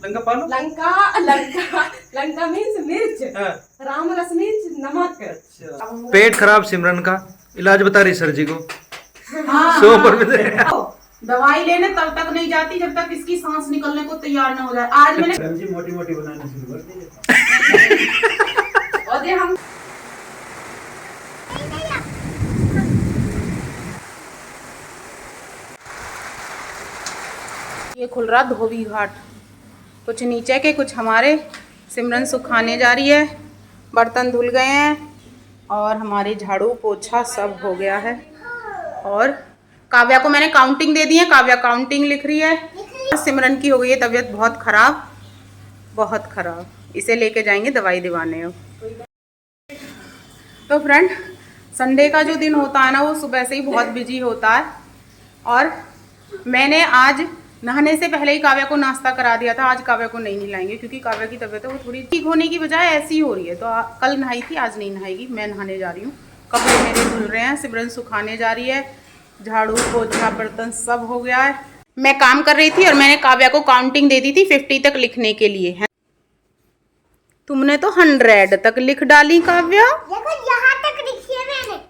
लंका पालो। लंका लंका लंका मीन्स मिर्च, राम रस मीन्स नमक। पेट खराब सिमरन का, इलाज बता रही सर जी को। हाँ, 100 दवाई लेने तब तक नहीं जाती जब तक इसकी सांस निकलने को तैयार ना हो जाए। आज मैंने मोटी मोटी बनाना शुरू कर दी। और ये हम ये खुल रहा धोबी घाट, कुछ नीचे के कुछ हमारे। सिमरन सुखाने जा रही है, बर्तन धुल गए हैं और हमारे झाड़ू पोछा सब हो गया है। और काव्या को मैंने काउंटिंग दे दी है, काव्या काउंटिंग लिख रही है। सिमरन की हो गई है तबीयत बहुत ख़राब, बहुत ख़राब, इसे लेके जाएंगे दवाई दिवाने अब। तो फ्रेंड, संडे का जो दिन होता है ना वो सुबह से ही बहुत बिजी होता है। और मैंने आज नहाने से पहले ही काव्या को नाश्ता करा दिया था। आज काव्या को नहीं नहलाएंगे क्योंकि काव्या की तबीयत है वो थोड़ी ठीक होने की बजाय ऐसी ही हो रही है। तो कल नहाई थी, आज नहीं नहाएगी। मैं नहाने जा रही हूँ, कपड़े मेरे धुल रहे हैं, सिमरन सुखाने जा रही है, झाड़ू पोछा बर्तन सब हो गया है। मैं काम कर रही थी और मैंने काव्या को काउंटिंग दे दी थी 50 तक लिखने के लिए है। तुमने तो 100 तक लिख डाली काव्या। देखो यहाँ तक लिखी है मैंने।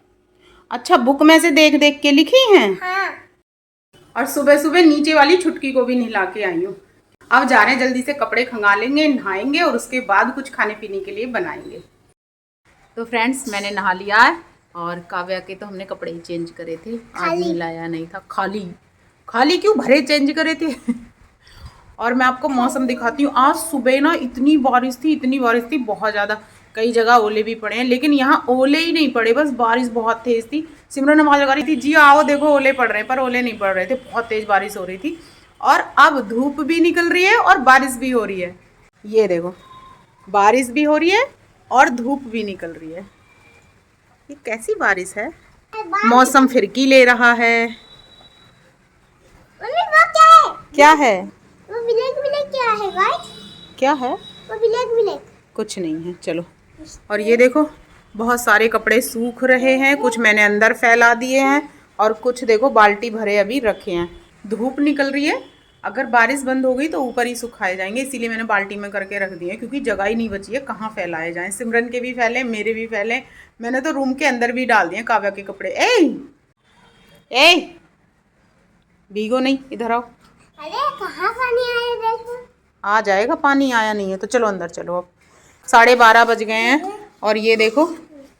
अच्छा, बुक में से देख देख के लिखी हैं। हाँ। और सुबह सुबह नीचे वाली छुटकी को भी नहला के आई हूँ। अब जा रहे हैं, जल्दी से कपड़े खंगालेंगे, नहाएंगे और उसके बाद कुछ खाने पीने के लिए बनाएंगे। तो फ्रेंड्स, मैंने नहा लिया है और काव्या के तो हमने कपड़े ही चेंज करे थे, आज नहलाया नहीं था। खाली खाली क्यों, भरे चेंज करे थे। और मैं आपको मौसम दिखाती हूँ। आज सुबह ना इतनी बारिश थी बहुत ज़्यादा। कई जगह ओले भी पड़े हैं, लेकिन यहाँ ओले ही नहीं पड़े, बस बारिश बहुत तेज़ थी। सिमरन आवाज़ लगा रही थी, जी आओ देखो ओले पड़ रहे हैं, पर ओले नहीं पड़ रहे थे, बहुत तेज़ बारिश हो रही थी। और अब धूप भी निकल रही है और बारिश भी हो रही है। ये देखो, बारिश भी हो रही है और धूप भी निकल रही है। ये कैसी बारिश है, मौसम फिरकी ले रहा है। मम्मी वो क्या है? क्या है? वो ब्लैक ब्लैक क्या है गाइस? क्या है? वो ब्लैक ब्लैक कुछ नहीं है, चलो। और ये देखो, बहुत सारे कपड़े सूख रहे हैं, कुछ मैंने अंदर फैला दिए हैं और कुछ देखो बाल्टी भरे अभी रखे हैं। धूप निकल रही है, अगर बारिश बंद हो गई तो ऊपर ही सुखाए जाएंगे, इसीलिए मैंने बाल्टी में करके रख दिए हैं, क्योंकि जगह ही नहीं बची है, कहाँ फैलाए जाएं। सिमरन के भी फैले, मेरे भी फैले, मैंने तो रूम के अंदर भी डाल दिए काव्या के कपड़े। ए भीगो नहीं, इधर आओ। अरे कहाँ पानी आया देखो। आ जाएगा पानी, आया नहीं है तो चलो अंदर चलो। अब 12:30 बज गए हैं और ये देखो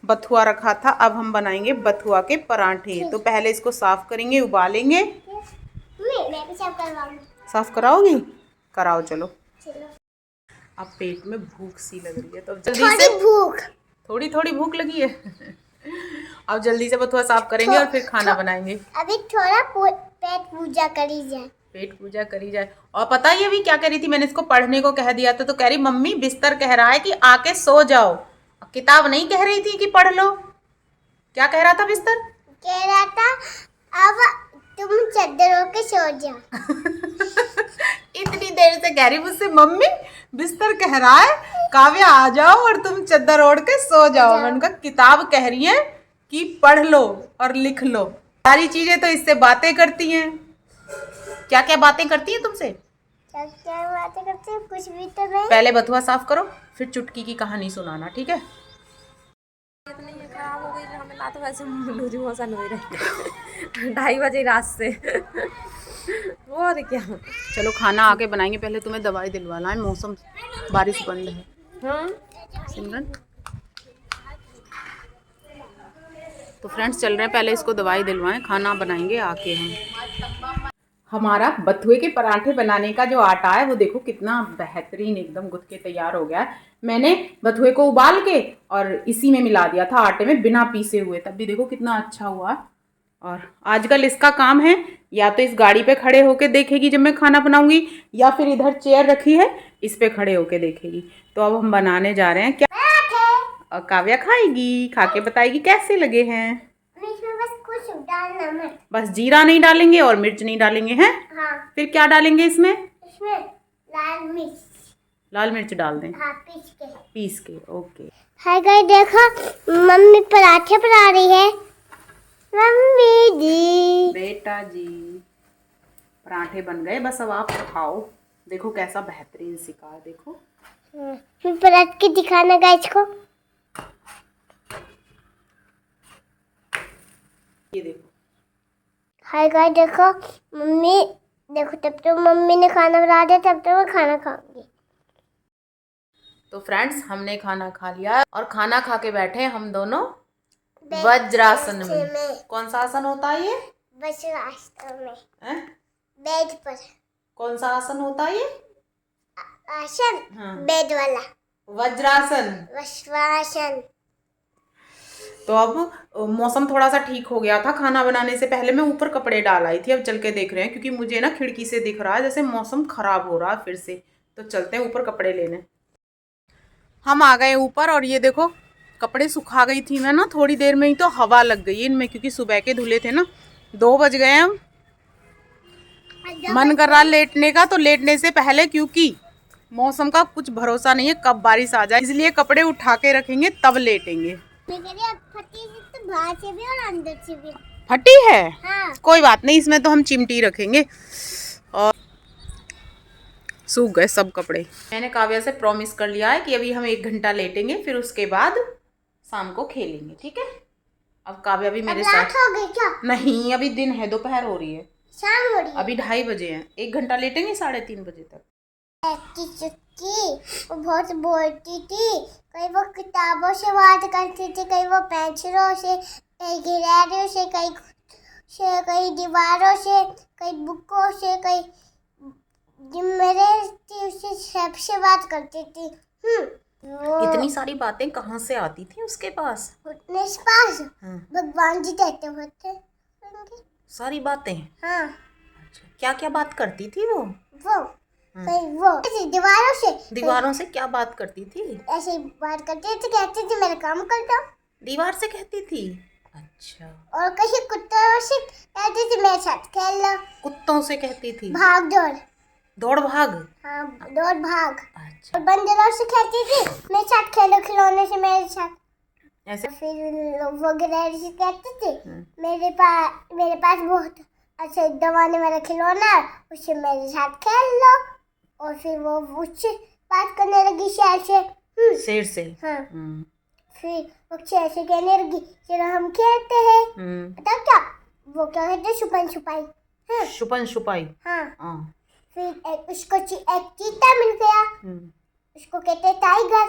बथुआ रखा था, अब हम बनाएंगे बथुआ के पराठे। तो पहले इसको साफ करेंगे, उबालेंगे। मैं भी साफ करवाऊंगी। साफ कराओगी? कराओ चलो। चलो। अब पेट में भूख सी लग रही है तो जल्दी से, थोड़ी थोड़ी भूख लगी है। अब जल्दी से बथुआ साफ करेंगे और फिर खाना बनाएंगे। अभी थोड़ा पेट पूजा करी जाए। पेट पूजा करी जाए। और पता है ये भी क्या कह रही थी, मैंने इसको पढ़ने को कह दिया था तो कह रही मम्मी बिस्तर कह रहा है कि आके सो जाओ, किताब नहीं कह रही थी कि पढ़ लो। क्या कह रहा था बिस्तर? कह रहा था अब तुम चादर ओढ़ के सो जाओ। इतनी देर से कह रही मुझसे मम्मी बिस्तर कह रहा है काव्या आ जाओ और तुम चादर ओढ़ के सो जाओ। मैंने उनका किताब कह रही है कि पढ़ लो और लिख लो। सारी चीजें तो इससे बातें करती हैं। क्या क्या बातें करती हैं तुमसे? क्या क्या बातें करते हैं, कुछ भी तो नहीं। पहले बथुआ साफ करो, फिर चुटकी की कहानी सुनाना, ठीक है? इतनी खराब हो गई, हमें ना तो वैसे लूज मोशन हो रही 2:30 बजे रात से। और क्या, चलो खाना आके बनाएंगे, पहले तुम्हें दवाई दिलवाना है। मौसम बारिश बंद है। हाँ सिमरन तो फ्रेंड्स चल रहे हैं, पहले इसको दवाई दिलवाएं, खाना बनाएंगे आके हम। हमारा बथुए के पराठे बनाने का जो आटा है वो देखो कितना बेहतरीन एकदम गुथ के तैयार हो गया है। मैंने बथुए को उबाल के और इसी में मिला दिया था आटे में, बिना पीसे हुए, तब भी देखो कितना अच्छा हुआ। और आजकल इसका काम है या तो इस गाड़ी पे खड़े होके देखेगी जब मैं खाना बनाऊंगी, या फिर इधर चेयर रखी है इस पे खड़े होके देखेगी। तो अब हम बनाने जा रहे हैं क्या, और काव्या खाएगी, खा के बताएगी कैसे लगे हैं। इसमें बस कुछ डालना मत। बस जीरा नहीं डालेंगे और मिर्च नहीं डालेंगे हैं। हाँ। फिर क्या डालेंगे इसमें? इसमें लाल मिर्च। लाल मिर्च डाल दें? हाँ, पीस के। ओके। हाय गाइस, देखो मम्मी पराठे बना रही है। मम्मी जी, बेटा जी पराठे बन गए, बस अब आप खाओ। देखो कैसा बेहतरीन सिका है, देखो। फिर पलट के दिखाना गाइस को। ये देखो। हाय गाइस देखो मम्मी, देखो तब तो मम्मी ने खाना बना दिया, तब तो मैं खाना खाऊंगी। तो फ्रेंड्स हमने खाना खा लिया और खाना खा के बैठे हम दोनों वज्रासन में। कौन सा आसन होता है ये? वज्रासन में। हैं? बेड पर। कौन सा आसन होता है ये? आसन। हाँ। बेड वाला। वज्रासन। वज्रासन। तो अब मौसम थोड़ा सा ठीक हो गया था। खाना बनाने से पहले मैं ऊपर कपड़े डाल आई थी, अब चल के देख रहे हैं क्योंकि मुझे ना खिड़की से दिख रहा है जैसे मौसम खराब हो रहा है फिर से। तो चलते हैं ऊपर कपड़े लेने। हम आ गए ऊपर और ये देखो कपड़े सुखा गई थी मैं ना थोड़ी देर में ही, तो हवा लग गई इनमें क्योंकि सुबह के धुले थे ना। 2 बज गए हैं। मन कर रहा लेटने का, तो लेटने से पहले क्योंकि मौसम का कुछ भरोसा नहीं है कब बारिश आ जाए, इसलिए कपड़े उठा के रखेंगे तब लेटेंगे। फटी तो बाहर से भी और अंदर से भी। फटी है? हाँ। कोई बात नहीं, इसमें तो हम चिमटी रखेंगे। और सूख गए सब कपड़े। मैंने काव्या से प्रॉमिस कर लिया है कि अभी हम 1 घंटा लेटेंगे, फिर उसके बाद शाम को खेलेंगे, ठीक है। अब काव्या भी मेरे साथ। रात हो गई क्या? नहीं, अभी दिन है, दोपहर हो रही है, शाम हो रही है। अभी 2:30 बजे हैं। 1 घंटा लेटेंगे 3:30 बजे तक। चुटकी वो बहुत बोलती थी, कहीं वो किताबों से बात करती थी, कहीं वो पेंसिलों से, कहीं गिलहरियों से, कहीं दीवारों से, कहीं बुकों से, कहीं मेरे थी उससे सबसे बात करती थी। वो इतनी सारी बातें कहाँ से आती थी उसके पास? अपने पास हाँ। भगवान जी कहते होते होंगे। सारी बातें? हाँ। अच्छा, क्या क्या बात करती थी वो? कहीं वो ऐसे दीवारों से क्या बात करती थी? ऐसे बात करती थी, कहती थी मेरा काम कर दो। दीवार से कहती थी? अच्छा। और कहीं कुत्तों से कहती थी मेरे साथ खेल लो। कुत्तों से कहती थी? भाग दौड़। दौड़ भाग? हाँ, दौड़ भाग। अच्छा। और बंदरों से कहती थी मेरे साथ खेलो, खिलौने से मेरे साथ। ऐसे? फिर वो गिलहरी से कहती थी मेरे पास बहुत अच्छा दबाने वाला खिलौना है, उससे मेरे साथ खेल लो। और फिर वो उससे बात करने लगी शेर से। शेर से? हाँ। फिर वो शेर से कहने लगी चलो हम खेलते हैं। बताओ क्या? वो क्या कहते हैं? छुपन छुपाई। हाँ। छुपन छुपाई? हाँ। फिर उसको एक चीता मिल गया। उसको कहते हैं टाइगर।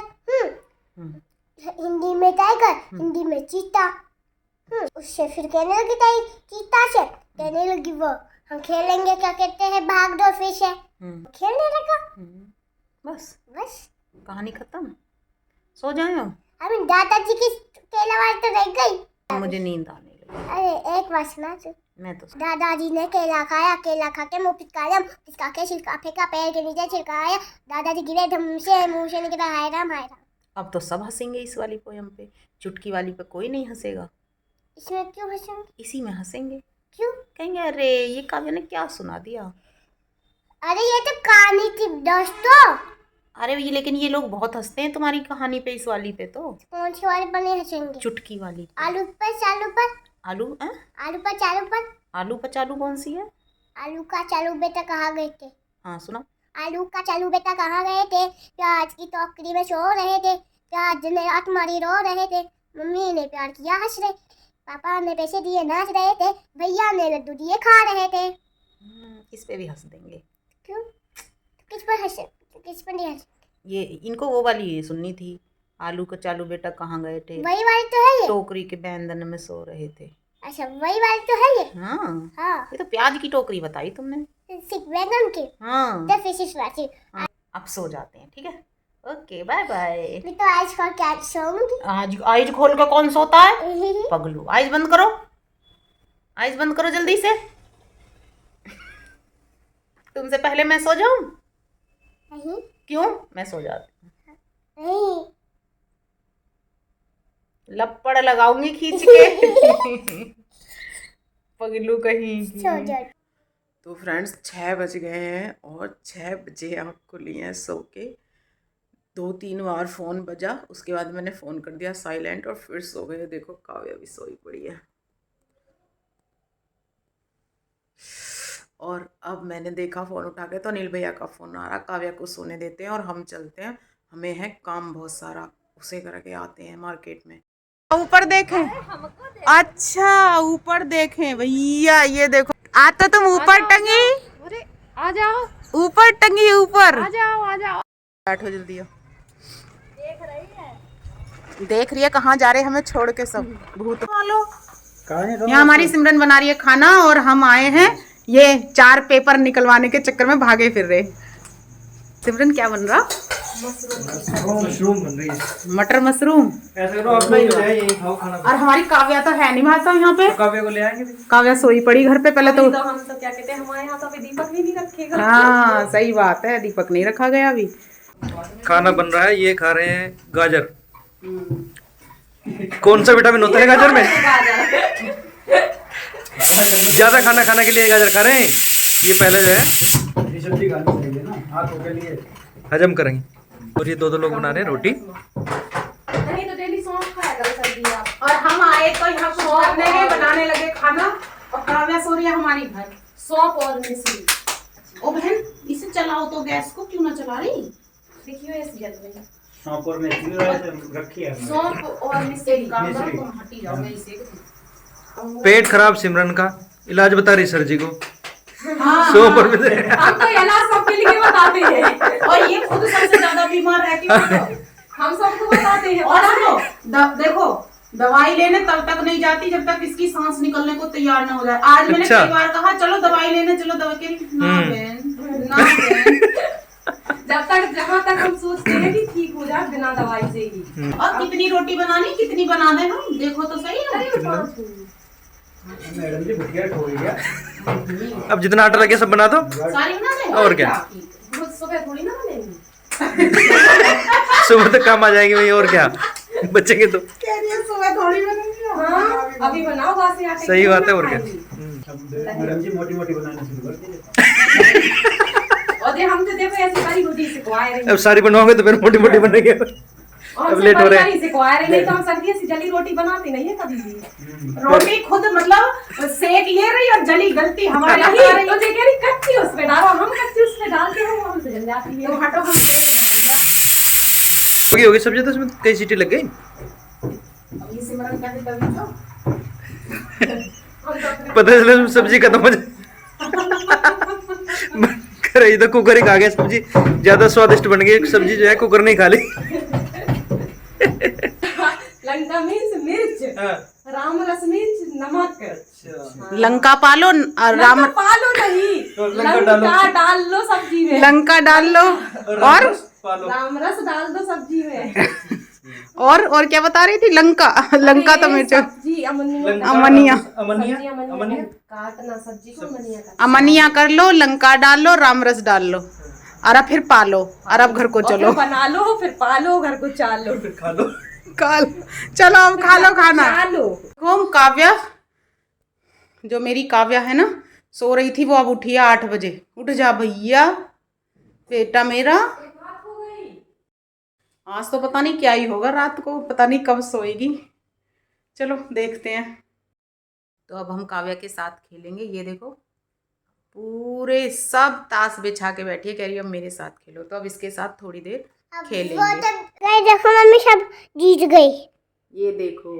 हिंदी में टाइगर, हिंदी में चीता। उससे फिर कहने लगी चीता से कहने लगी वो हम खेलेंगे, क्या कहते हैं, भाग दो फिर से। खेलने लगा। बस कहानी खत्म। सो जाए हो? अभी दादाजी की केलावाज तो रह गई। मुझे नींद आने लगी। अरे एक बार सुना तू। मैं तो दादाजी ने केला खाया, केला खा के मुंह पिचकाया, पिचका के छिलका फेंका, पैर के नीचे छिलकाया, दादाजी गिरे धम से, मुंह से निकला हाय राम हाय राम। अब तो सब हंसेंगे इस वाली पोयम पे, चुटकी वाली पे कोई नहीं हंसेगा। इसमें क्यों हंसेंगे? इसी में हंसेंगे। क्यों? कहेंगे अरे ये काव्या ने क्या सुना दिया। अरे ये तो कहानी थी दोस्तों। अरे ये लेकिन ये लोग बहुत हंसते हैं तुम्हारी कहानी पे, इस वाली पे तो। कौन सी वाली पर नहीं हंसेंगे? चुटकी वाली। आलू पर चालू पर। आलू? आलू पर चालू पर। आलू पचालू कौन सी है? आलू का चालू बेटा कहाँ गए थे? हाँ सुना। आलू का चालू बेटा कहाँ गए थे? प्याज की टोकरी में सो रहे थे, प्याज ने रात मारी रो रहे थे, मम्मी ने प्यार किया हंस रहे, पापा ने पैसे दिए नाच रहे थे, भैया ने लड्डू दिए खा रहे थे। इस पे भी हंस देंगे। क्यों? किस पर हंसे? किस पर नहीं हंसे? ये इनको वो वाली सुननी थी, आलू का चालू बेटा कहाँ गए थे, वही वाली तो है ये। टोकरी के बैंगन में सो रहे थे। अच्छा वही वाली तो है ये। हाँ हाँ। ये तो प्याज की टोकरी बताई तुमने। सिर्फ बैंगन की। हाँ। तो फिश इस राशि। अब सो जाते हैं, ठीक है। Okay bye bye. मैं तो आज खोल के आज सोऊंगी। आइज खोल के कौन सोता है पगलू? आइज बंद करो, आइज बंद करो जल्दी से। तुमसे पहले मैं सो जाऊं? नहीं। क्यों? मैं सो जाती हूँ। नहीं। लपड़ लगाऊंगी खींच के। पगलू कहीं की। सो जा। तो फ्रेंड्स 6 बज गए हैं और 6 बजे आँख खुली हैं सो के। 2-3 बार फ़ोन बजा, उसके बाद मैंने फ़ोन कर दिया साइलेंट और फिर सो गए। देखो काव्या भी सोई पड़ी है। और अब मैंने देखा फ़ोन उठा के तो अनिल भैया का फ़ोन आ रहा। काव्या को सोने देते हैं और हम चलते हैं, हमें है काम बहुत सारा, उसे करके आते हैं मार्केट में। ऊपर देखें, अच्छा ऊपर देखें भैया, ये देखो आता तुम ऊपर टंगी, अरे आ जाओ, ऊपर टंगी, ऊपर आ जाओ, आ जाओ। बैठो जल्दी हो। देख रही है कहाँ जा रहे हैं हमें छोड़ के सब भूत वालों। यहाँ हमारी सिमरन बना रही है खाना और हम आए हैं ये 4 पेपर निकलवाने के चक्कर में भागे फिर रहे। सिमरन क्या बन रहा? मशरूम बन रही है। मटर मशरूम। ऐसे करो आप लोग जो है यही खाओ खाना। और हमारी काव्या तो है नहीं भाषा यहाँ पे। काव्या को ले आएंगे। काव्या सोई पड़ी घर पे पहले तो हम तो क्या कहते हैं, हमारे यहाँ तो अभी दीपक भी नहीं रखेगा। हाँ सही बात है, दीपक नहीं रखा गया अभी। खाना बन रहा है, ये खा रहे हैं गाजर। कौन सा विटामिन होता है गाजर में? ज्यादा खाना खाने के लिए गाजर खा रहे हैं। ये पहले जो है सब्जी खानी चाहिए ना हाथों के लिए, हजम करेंगे। और ये 2 लोग बना रहे हैं रोटी। नहीं तो डेली सौंफ खाया करो सब्जी आप। और हम आए तो यहाँ कुछ करने गए, बनाने लगे खाना और काव्या सो रही है हमारी घर। सौंफ और मिश्री। ओ बहन इसे चलाओ तो, गैस को क्यों ना चला रही? देखियो ऐसी जल रही है। सौंफ और मेथी रखी है। सौंफ और मिश्री। काम करो तुम, हटी जाओ मैं इसे। पेट खराब सिमरन का, इलाज बता रही सर जी को। हाँ, 100 पर में हम तो इलाज सबके लिए बताते हैं और ये खुद सबसे ज्यादा बीमार रहती है। हम सबको बताते हैं। और सुनो, देखो दवाई लेने तब तक नहीं जाती जब तक इसकी सांस निकलने को तैयार ना हो जाए। आज मैंने अच्छा। कई बार कहा चलो दवाई लेने चलो, दवाई के ना बहन, ना बहन। जब तक जहाँ तक हम सोचते हैं कि ठीक हो जाए बिना दवाई से ही। और कितनी रोटी बनानी, कितनी बना दे हम, देखो तो सही है। मैडम जी भुटिया हो गया। अब जितना आटा लगे सब बना दो। सारी बना दे और क्या? सुबह थोड़ी ना बनेगी। सुबह तक काम आ जाएगी वही, और क्या बचेंगे तो। कह रही है सुबह थोड़ी बनेगी। हाँ, अभी बनाओ बासी आटे की, सही बात है, और क्या। मैडम जी मोटी मोटी बनाना शुरू कर दीजिए। और ये हम तो देखो ऐसे सारी रोटी सिखवाए रहे हैं। अब सारी बनवाओगे तो फिर मोटी मोटी बनेगी। और अब लेट हो रहे हैं। सिखवाए रहे, नहीं तो हम सर्दी से जली रोटी बनाते नहीं है कभी भी। रोटी खुद मतलब सेक ले रही और जली गलती हमारी नहीं, आ रही। तो जे कह रही कच्ची उस पे डालो, हम कच्ची उस पे डालते हैं, वो हमसे जल जाती है। तो हटो हम होगी सब्जी तो इसमें कई सीटी लग गई। अब ये सिमरन कैसे तभी तो पता चला इसमें सब्जी खत्म हो जाए। करे तो कुकर ही खा गया सब्जी, ज्यादा स्वादिष्ट बन गई सब्जी जो है, कुकर नहीं खा ली। लंका मीन्स मिर्च, राम रस मीन्स नमक। लंका पालो राम, पालो नहीं, तो लंका लंका डाल लो सब्जी में, लंका डाल लो और राम रस डाल दो सब्जी में। और क्या बता रही थी? लंका तो मिर्च, सब्जी अमनिया, अमनिया काटना सब्जी को अमनिया काटना। अमनिया कर लो, लंका डाल लो, राम रस डाल लो और अब फिर पालो और अब घर को और चलो। फिर बना लो, फिर पालो, घर को चालो, फिर खा लो। चलो अब खा लो खाना। चालो। हम काव्या, जो मेरी काव्या है ना, सो रही थी, वो अब उठी है 8 बजे। उठ जा भैया बेटा मेरा। आज तो पता नहीं क्या ही होगा, रात को पता नहीं कब सोएगी। चलो देखते हैं। तो अब हम काव्या के साथ खेलेंगे। ये देखो पूरे सब ताश बिछा के बैठी है, कह रही है अब मेरे साथ खेलो। तो अब इसके साथ थोड़ी देर खेलेंगे। देखो मम्मी सब जीत गई। ये देखो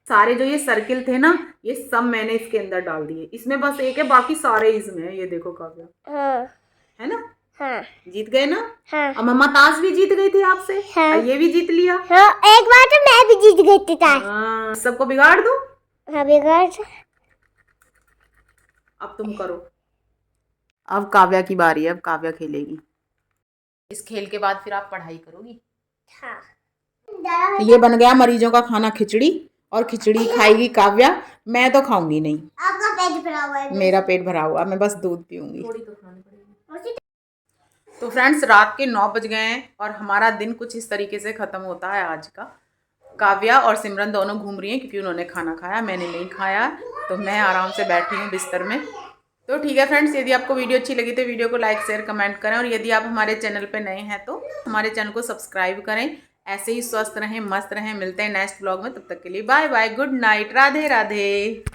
सारे जो ये सर्किल थे ना, ये सब मैंने इसके अंदर डाल दिए। इसमें बस एक है, बाकी सारे इसमें है। ये देखो काव्या, हाँ है ना? हाँ जीत गए ना? हाँ अब मम्मा ताश भी जीत गई थी आपसे। हाँ। और ये भी जीत लिया। हाँ, एक बार तो मैं भी जीत गई थी ताश। हाँ, सबको बिगाड़ दो। हाँ बिगाड़। अब तुम करो। अब काव्या की बारी है, अब काव्या खेलेगी। इस खेल के बाद फिर आप पढ़ाई करोगी। हाँ ये बन गया मरीजों का खाना, खिचड़ी। और खिचड़ी खाएगी काव्या, मैं तो खाऊंगी नहीं। आपका पेट भरा हुआ है। मेरा पेट भरा हुआ, मैं बस दूध पीऊंगी। थोड़ी तो खानी पड़ेगी। तो फ्रेंड्स रात के 9 बज गए हैं और हमारा दिन कुछ इस तरीके से ख़त्म होता है आज का। काव्या और सिमरन दोनों घूम रही हैं क्योंकि उन्होंने खाना खाया, मैंने नहीं खाया। तो मैं आराम से बैठी हूँ बिस्तर में। तो ठीक है फ्रेंड्स, यदि आपको वीडियो अच्छी लगी तो वीडियो को लाइक शेयर कमेंट करें। और यदि आप हमारे चैनल पर नए हैं तो हमारे चैनल को सब्सक्राइब करें। ऐसे ही स्वस्थ रहें, मस्त रहें। मिलते हैं नेक्स्ट ब्लॉग में, तब तक के लिए bye bye, good night, Radhe Radhe.